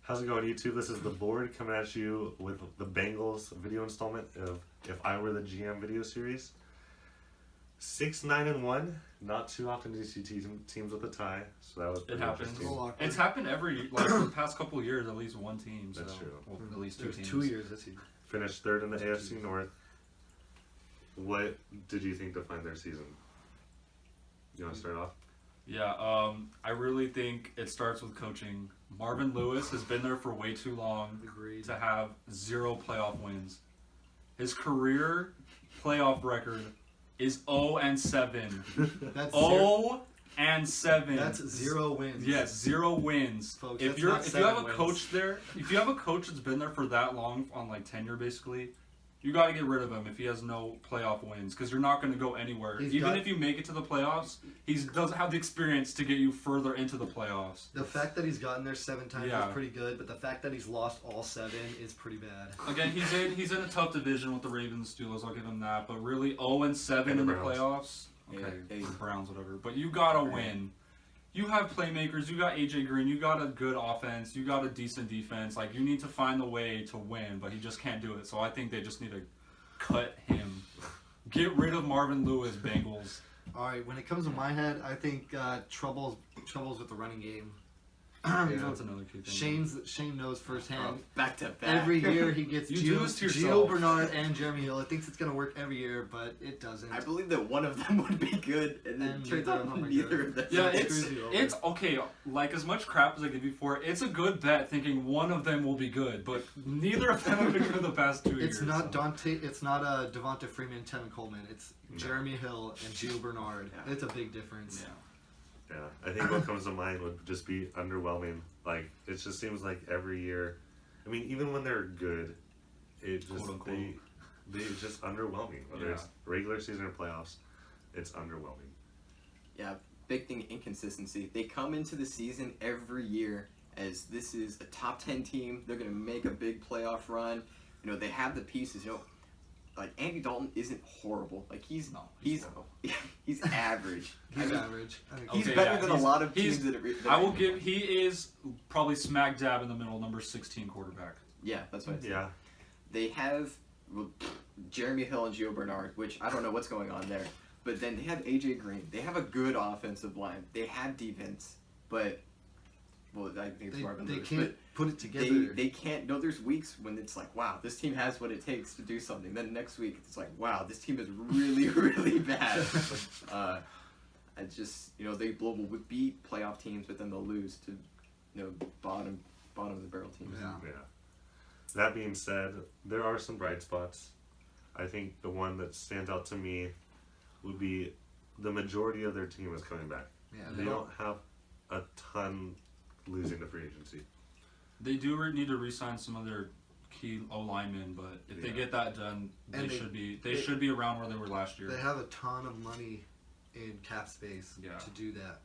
How's it going, YouTube? This is the board coming at you with the Bengals video installment of If I Were the GM video series. 6-9-1. Not too often do you see teams with a tie, so that was pretty interesting. It's happened the past couple of years, at least one team. That's true. Well, at least two teams. 2 years this year. Finished third in the AFC North. What did you think defined their season? You want to start off? Yeah, I really think it starts with coaching. Marvin Lewis has been there for way too long to have 0 playoff wins. His career playoff record is 0-7. That's 0-7. That's 0 wins. Yes, 0 wins. Folks, if you have a coach there, if you have a coach that's been there for that long on like tenure, basically, you got to get rid of him if he has no playoff wins, because you're not going to go anywhere. Even if you make it to the playoffs, he doesn't have the experience to get you further into the playoffs. The fact that he's gotten there 7 times is pretty good, but the fact that he's lost all 7 is pretty bad. Again, he's in a tough division with the Ravens, Steelers. I'll give him that. But really, 0-7 in the playoffs. Okay, the Browns, whatever. But you gotta win. You have playmakers. You got AJ Green. You got a good offense. You got a decent defense. Like, you need to find a way to win, but he just can't do it. So I think they just need to cut him. Get rid of Marvin Lewis, Bengals. All right, when it comes to my head, I think troubles with the running game. That's another key thing. Shane knows firsthand. Back to back. Every year he gets Gio Bernard and Jeremy Hill. It thinks it's going to work every year, but it doesn't. I believe that one of them would be good, and then turns out neither of them. Yeah, it's okay. Like, as much crap as I give you for it, it's a good bet thinking one of them will be good, but neither of them have been good the past 2 years. It's not Devonta Freeman, Tevin Coleman. It's Jeremy Hill and Gio Bernard. Yeah. It's a big difference. Yeah, I think what comes to mind would just be underwhelming. Like, it just seems like every year, I mean, even when they're good, it just they just underwhelming. Whether it's regular season or playoffs, it's underwhelming. Yeah, big thing, inconsistency. They come into the season every year as this is a top 10 team. They're going to make a big playoff run. You know, they have the pieces. You know, like, Andy Dalton isn't horrible. Like, he's average. He's average. He's better than a lot of teams he is probably smack dab in the middle, number 16 quarterback. Yeah, that's what I said. Yeah. They have Jeremy Hill and Gio Bernard, which I don't know what's going on there. But then they have AJ Green. They have a good offensive line. They have defense, but I think it's Marvin Lewis. They can't put it together. They can't. No, there's weeks when it's like, wow, this team has what it takes to do something. Then next week it's like, wow, this team is really, really bad. I just, they will beat playoff teams, but then they'll lose to, bottom of the barrel teams. Yeah. That being said, there are some bright spots. I think the one that stands out to me would be the majority of their team is coming back. Yeah, they don't have a ton losing the free agency. They do need to re-sign some of their key O-linemen, but if they get that done, they should be around where they were last year. They have a ton of money in cap space to do that.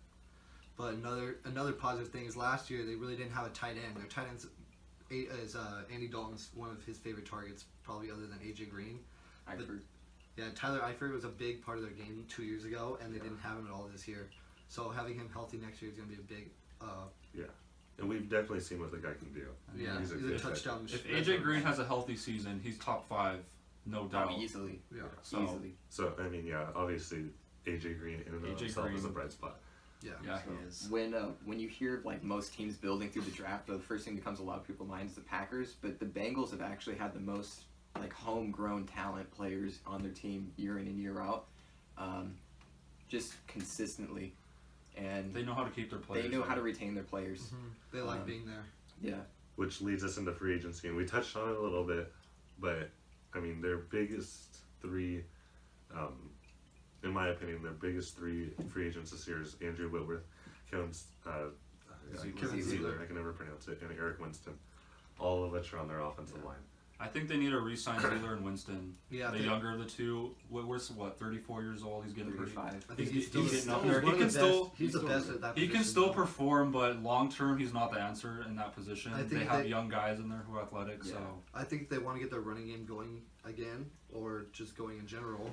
But another positive thing is last year they really didn't have a tight end. Their tight end is Andy Dalton's one of his favorite targets, probably other than AJ Green. Yeah, Tyler Eifert was a big part of their game 2 years ago, and they didn't have him at all this year. So having him healthy next year is going to be a big. And we've definitely seen what the guy can do. Yeah, he's a touchdown machine. If AJ Green has a healthy season, he's top 5, no doubt. Easily. Yeah. Easily. So, I mean, obviously, AJ Green in and of himself is a bright spot. Yeah, he is. When you hear like most teams building through the draft, the first thing that comes to a lot of people's minds is the Packers, but the Bengals have actually had the most like homegrown talent players on their team year in and year out, just consistently. And they know how to keep their players. They know how to retain their players. Mm-hmm. They like being there. Yeah. Which leads us into free agency, and we touched on it a little bit, but I mean their biggest three, in my opinion, their biggest 3 free agents this year is Andrew Whitworth, Kevin Zeitler, I can never pronounce it, and Eric Winston, all of which are on their offensive line. I think they need to re-sign Zeitler and Winston. Yeah, the younger of the two. Whitworth's 34 years old. He's getting 35. He's getting up there. He's the best at that position. He can still perform, but long term, he's not the answer in that position. They have young guys in there who are athletic. Yeah. So I think if they want to get their running game going again, or just going in general,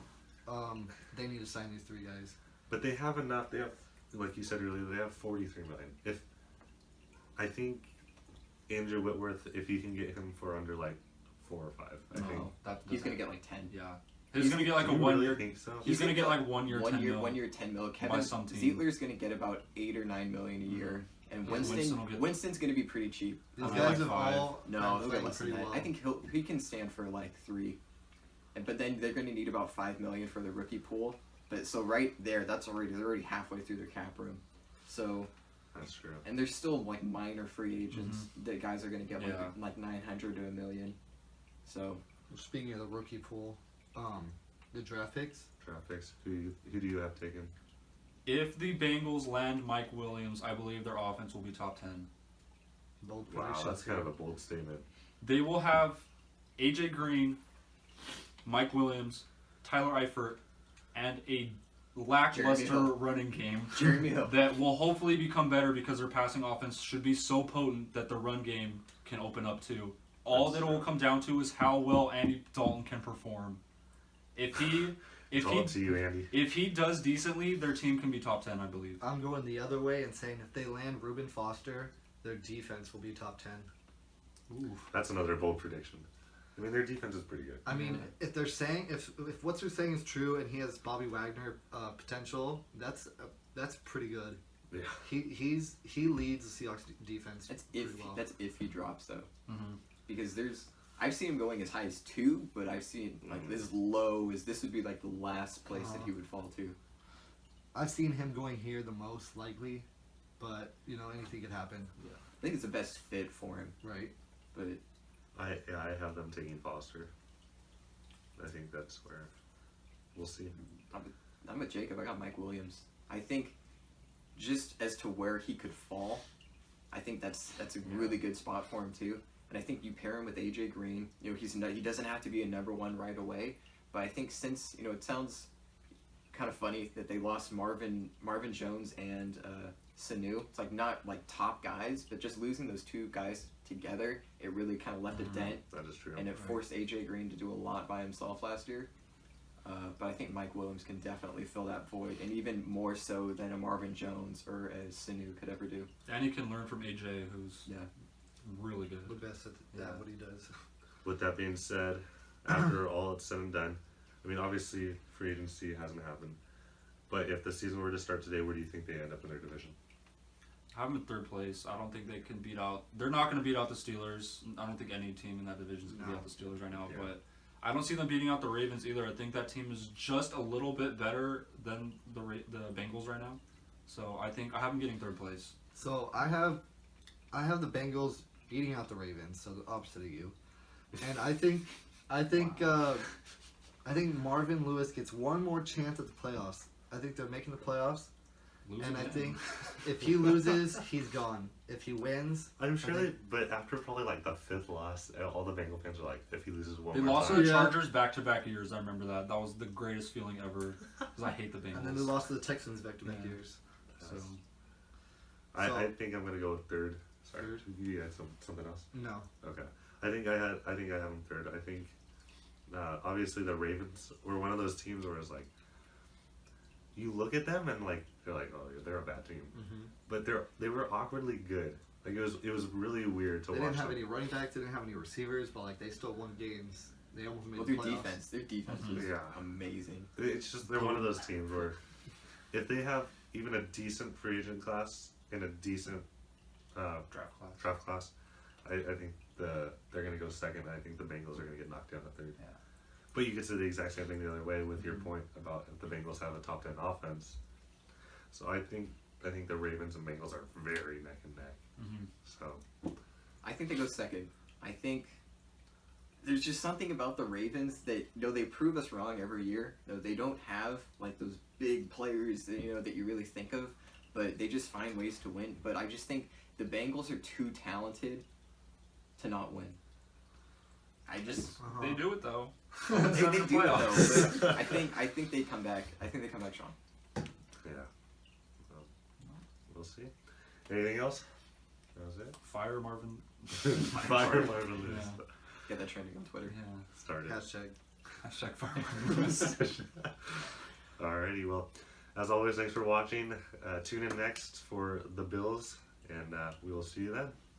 they need to sign these 3 guys. But they have enough. They have, like you said earlier, they have $43 million. I think Andrew Whitworth, if you can get him for under like 4 or 5, I think he's gonna get like 10. Yeah, he's gonna get like a 1 year. Think so? He's gonna get like 1 year, 10 mil. 1 year, 10 mil. Kevin Zietler's gonna get about 8 or 9 million a year, and Winston's gonna be pretty cheap. These guys have like all no, they'll get less than that. well. I think he can stand for like 3, but then they're gonna need about 5 million for the rookie pool. But so right there, they're already halfway through their cap room. So that's true. And there's still like minor free agents that guys are gonna get like 900 to $1 million. So speaking of the rookie pool, the draft picks. Who do you have taken? If the Bengals land Mike Williams, I believe their offense will be top 10. Bold Wow, predictions. that's kind of a bold statement. They will have AJ Green, Mike Williams, Tyler Eifert, and a lackluster running game that will hopefully become better because their passing offense should be so potent that the run game can open up too. All that it will come down to is how well Andy Dalton can perform. If he does decently, their team can be top 10, I believe. I'm going the other way and saying if they land Reuben Foster, their defense will be top 10. Ooh. That's another bold prediction. I mean, their defense is pretty good. I mean, if they're saying if what they're saying is true and he has Bobby Wagner potential, that's pretty good. Yeah. He leads the Seahawks defense. That's well. That's if he drops though, Mm-hmm. because I've seen him going as high as 2, but I've seen like as low as this would be like the last place that he would fall to. I've seen him going here the most likely, but anything could happen. Yeah. I think it's the best fit for him. Right. But I have them taking Foster. I think that's where we'll see. I'm with Jacob. I got Mike Williams. I think just as to where he could fall, I think that's a really good spot for him too. And I think you pair him with AJ Green. He doesn't have to be a number 1 right away. But I think since it sounds kind of funny that they lost Marvin Jones and Sanu. It's like not like top guys, but just losing those 2 guys together, it really kind of left a dent. That is true. And it forced AJ Green to do a lot by himself last year. But I think Mike Williams can definitely fill that void, and even more so than a Marvin Jones or a Sanu could ever do. And he can learn from AJ, who's really good. The best at what he does. With that being said, after all it's said and done, I mean, obviously free agency hasn't happened, but if the season were to start today, where do you think they end up in their division? I have them in 3rd place. I don't think they can beat out. They're not going to beat out the Steelers. I don't think any team in that division is going to beat out the Steelers right now. Yeah. But I don't see them beating out the Ravens either. I think that team is just a little bit better than the Bengals right now. So I think I have them getting 3rd place. So I have the Bengals beating out the Ravens. So the opposite of you. And I think Marvin Lewis gets one more chance at the playoffs. I think they're making the playoffs. And I think if he loses, he's gone. If he wins, I'm sure but after probably like the 5th loss, all the Bengal fans are like, if he loses one they more lost time. to the Chargers back-to-back years. I remember that. That was the greatest feeling ever because I hate the Bengals. And then they lost to the Texans back-to-back years. So I think I'm gonna go with 3rd. Sorry, 3rd? you had something else? No. Okay. I think I have them 3rd. I think obviously the Ravens were one of those teams where it's like you look at them and like they're like, oh, they're a bad team, but they were awkwardly good. Like it was really weird to watch. They didn't have them. any running backs. They didn't have any receivers, but like they still won games. They almost made the playoffs. Their defense was amazing. It's just they're one of those teams where if they have even a decent free agent class and a decent draft class, I think they're going to go 2nd. I think the Bengals are going to get knocked down to 3rd. Yeah. But you could say the exact same thing the other way with your point about if the Bengals have a top 10 offense. So I think the Ravens and Bengals are very neck and neck. So I think they go 2nd. I think there's just something about the Ravens that they prove us wrong every year. They don't have like those big players that you really think of, but they just find ways to win. But I just think the Bengals are too talented to not win. They do it though. they do it though. But I think they come back. I think they come back strong. yeah, we'll see. Anything else? That was it. Fire Marvin. Fire Marvin Lewis. Yeah. Get that trending on Twitter. Yeah. Started. Hashtag Fire Marvin Lewis. Alrighty, well, as always, thanks for watching. Tune in next for the Bills, and we will see you then.